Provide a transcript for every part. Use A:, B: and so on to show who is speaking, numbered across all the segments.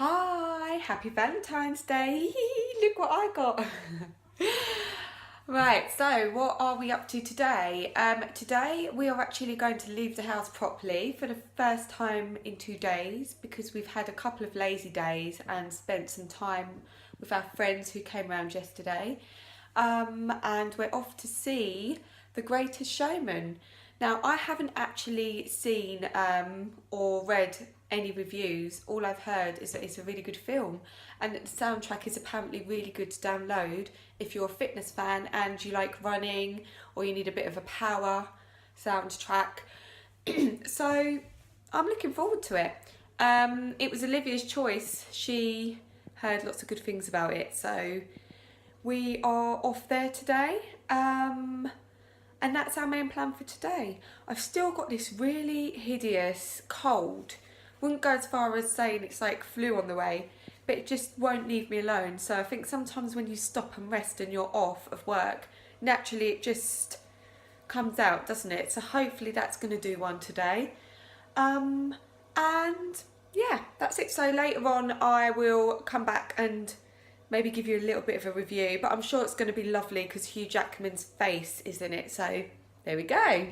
A: Hi, happy Valentine's Day. Look what I got. Right, so what are we up to today? Today we are actually going to leave the house properly for the first time in 2 days because we've had a couple of lazy days and spent some time with our friends who came around yesterday. And we're off to see The Greatest Showman. Now, I haven't actually seen or read any reviews. All I've heard is that it's a really good film and that the soundtrack is apparently really good to download if you're a fitness fan and you like running or you need a bit of a power soundtrack. So I'm looking forward to it. It was Olivia's choice. She heard lots of good things about it, so we are off there today. And that's our main plan for today. I've still got this really hideous cold. Wouldn't go as far as saying it's like flu on the way, but it just won't leave me alone. So I think sometimes when you stop and rest and you're off of work, naturally it just comes out, doesn't it? So hopefully that's going to do one today. And yeah, that's it. So later on I will come back and maybe give you a little bit of a review, but I'm sure it's going to be lovely because Hugh Jackman's face is in it. So there we go.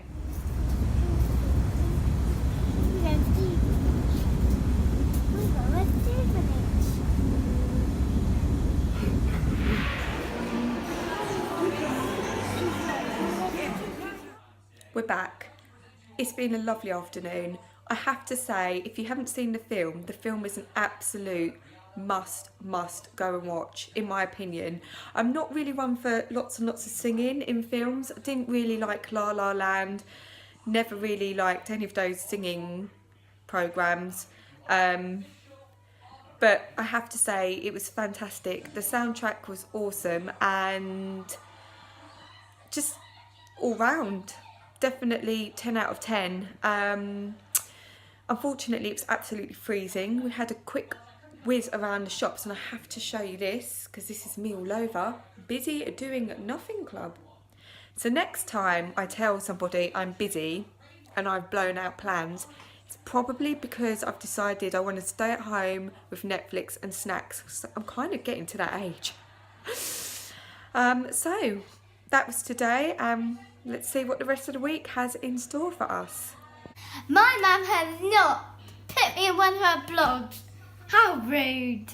A: We're back. It's been a lovely afternoon. I have to say, if you haven't seen the film is an absolute must go and watch, in my opinion. I'm not really one for lots and lots of singing in films. I didn't really like La La Land, never really liked any of those singing programs. But I have to say, it was fantastic. The soundtrack was awesome and just all round, definitely 10 out of 10. Unfortunately, it was absolutely freezing. We had a quick whiz around the shops, and I have to show you this because this is me all over. Busy doing nothing club. So next time I tell somebody I'm busy and I've blown out plans, it's probably because I've decided I want to stay at home with Netflix and snacks. So I'm kind of getting to that age. So that was today. Let's see what the rest of the week has in store for us.
B: My mum has not put me in one of her blogs. How rude.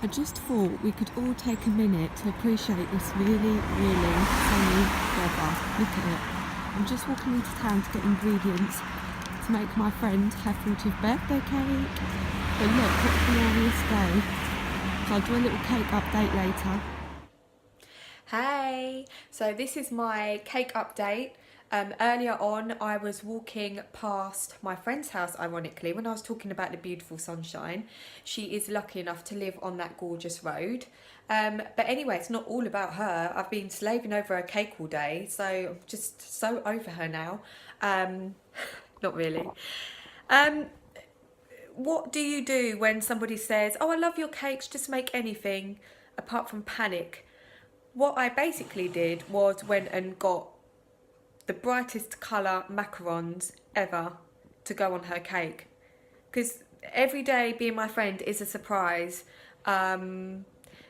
A: I just thought we could all take a minute to appreciate this really, really sunny weather. Look at it. I'm just walking into town to get ingredients to make my friend her 40th birthday cake. But look, what a glorious day. So I'll do a little cake update later. Hey, so this is my cake update. Earlier on, I was walking past my friend's house, ironically, when I was talking about the beautiful sunshine. She is lucky enough to live on that gorgeous road. But anyway, it's not all about her. I've been slaving over her cake all day, so I'm just so over her now. Not really. What do you do when somebody says, oh, I love your cakes, just make anything, apart from panic? What I basically did was went and got the brightest colour macarons ever to go on her cake. Because every day being my friend is a surprise. And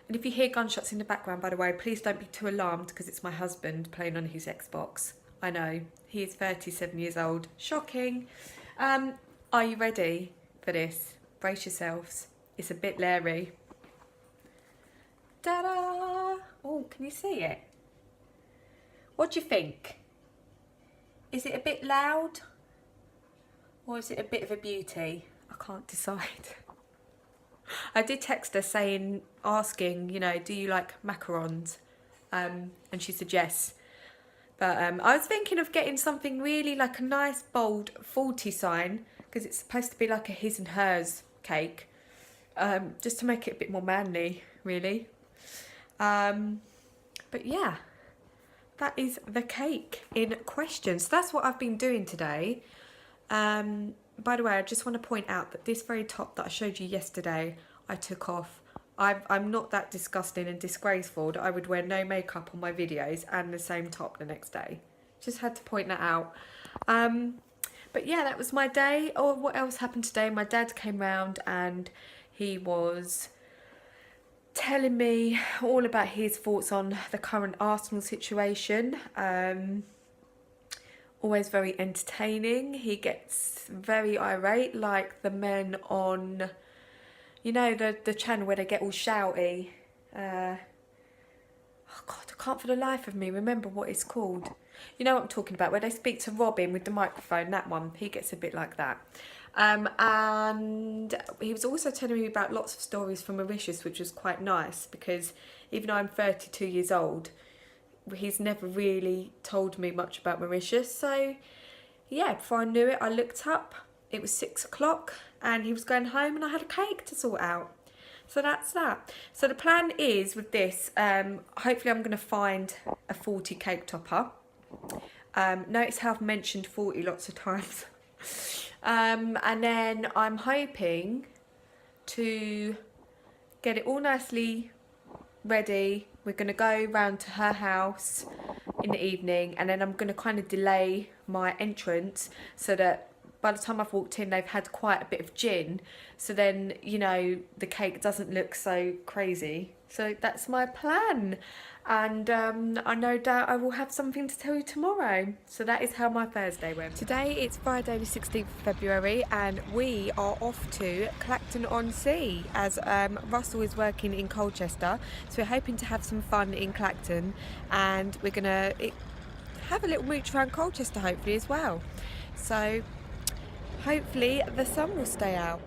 A: if you hear gunshots in the background, by the way, please don't be too alarmed because it's my husband playing on his Xbox. I know, he is 37 years old. Shocking. Are you ready for this? Brace yourselves. It's a bit leery. Ta-da! Oh, can you see it? What do you think? Is it a bit loud? Or is it a bit of a beauty? I can't decide. I did text her asking, you know, do you like macarons? And she said yes. But I was thinking of getting something really like a nice bold 40 sign, because it's supposed to be like a his and hers cake. Just to make it a bit more manly, really. But yeah. That is the cake in question. So that's what I've been doing today. By the way, I just want to point out that this very top that I showed you yesterday, I took off. I'm not that disgusting and disgraceful that I would wear no makeup on my videos and the same top the next day. Just had to point that out. But yeah, that was my day. Oh, what else happened today? My dad came round and he was telling me all about his thoughts on the current Arsenal situation. Always very entertaining. He gets very irate, like the men on, you know, the channel where they get all shouty. Oh God, I can't for the life of me remember what it's called. You know what I'm talking about, where they speak to Robin with the microphone, that one. He gets a bit like that. And he was also telling me about lots of stories from Mauritius, which was quite nice, because even though I'm 32 years old, he's never really told me much about Mauritius. So yeah, before I knew it, I looked up, it was 6 o'clock and he was going home and I had a cake to sort out. So that's that. So the plan is with this, hopefully I'm going to find a 40 cake topper. Notice how I've mentioned 40 lots of times. And then I'm hoping to get it all nicely ready. We're going to go round to her house in the evening, and then I'm going to kind of delay my entrance so that by the time I've walked in, they've had quite a bit of gin. So then, you know, the cake doesn't look so crazy. So that's my plan. And I no doubt I will have something to tell you tomorrow. So that is how my Thursday went. Today it's Friday the 16th of February and we are off to Clacton-on-Sea as Russell is working in Colchester. So we're hoping to have some fun in Clacton, and we're going to have a little mooch around Colchester hopefully as well. So hopefully the sun will stay out.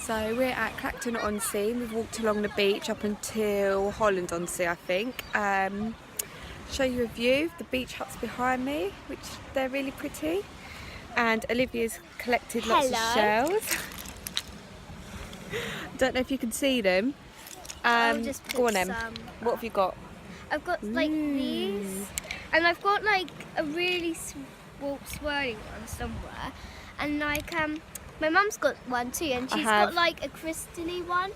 A: So we're at Clacton-on-Sea. We've walked along the beach up until Holland-on-Sea, I think. Show you a view of the beach huts behind me, which they're really pretty. And Olivia's collected lots of shells. Don't know if you can see them.
B: I'll just
A: go on,
B: put
A: Em. What have you got?
B: I've got like these, and I've got like a really swirling one somewhere, and like my mum's got one too, and she's got like a crystally one.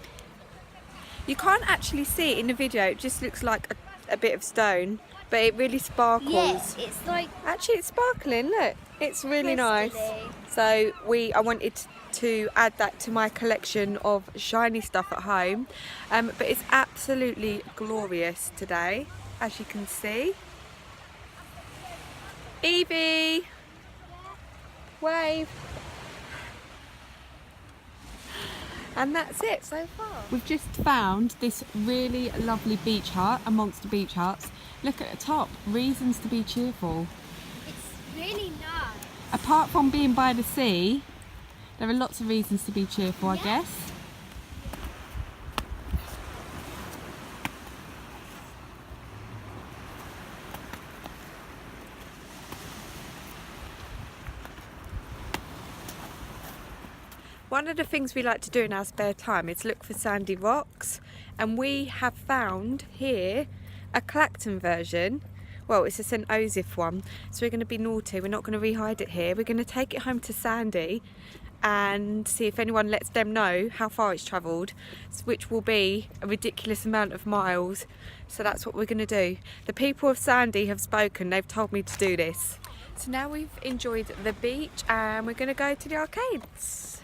A: You can't actually see it in the video, it just looks like a bit of stone, but it really sparkles.
B: Yes, it's like...
A: Actually, it's sparkling, look. It's really nice. So I wanted to add that to my collection of shiny stuff at home. But it's absolutely glorious today, as you can see. Evie! Wave! And that's it so far. We've just found this really lovely beach hut amongst the beach huts. Look at the top, reasons to be cheerful.
B: It's really nice.
A: Apart from being by the sea, there are lots of reasons to be cheerful, I guess. One of the things we like to do in our spare time is look for sandy rocks, and we have found here a Clacton version. Well, it's a St Osoph one, so we're going to be naughty. We're not going to re-hide it here. We're going to take it home to Sandy and see if anyone lets them know how far it's travelled, which will be a ridiculous amount of miles. So that's what we're going to do. The people of Sandy have spoken. They've told me to do this. So now we've enjoyed the beach and we're going to go to the arcades.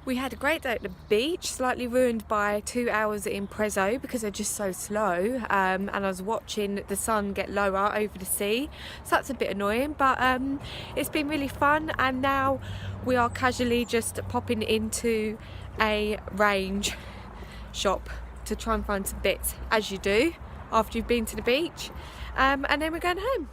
A: We had a great day at the beach, slightly ruined by 2 hours in Prezzo because they're just so slow, and I was watching the sun get lower over the sea, so that's a bit annoying, but it's been really fun. And now we are casually just popping into a range shop to try and find some bits, as you do after you've been to the beach, and then we're going home.